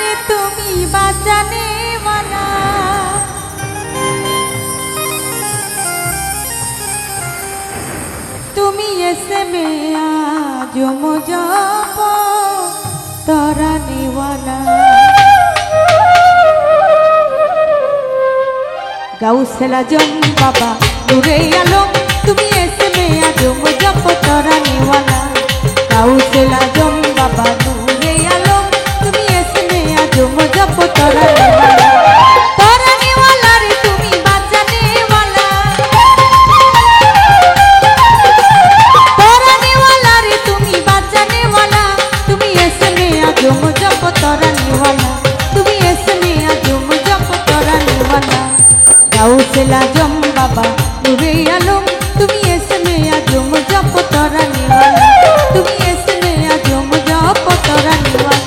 रे तुम्ही बचाने वाला তুমি এসে মেয়া जो मुझको तराने वाला गाउसेला जम बाबा नूरे आलम তুমি এসে মেয়া जो मुझको तराने वाला गाउसेला जम बाबा नूरे आलम তুমি এসে মেয়া जो मुझको तराने वाला तराने वाला रे তুমি বাঁচানে वाला तराने वाला रे তুমি বাঁচানে वाला তুমি এসে মেয়া जो मुझको तराने वाला তুমি এসে মেয়া जो मुझको तराने वाला गाउसेला जम बाबा नूरे आलम তুমি এসে মেয়া जो मुझको तराने वाला তুমি এসে মেয়া जो मुझको तराने वाला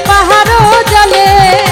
পাহাড় জলে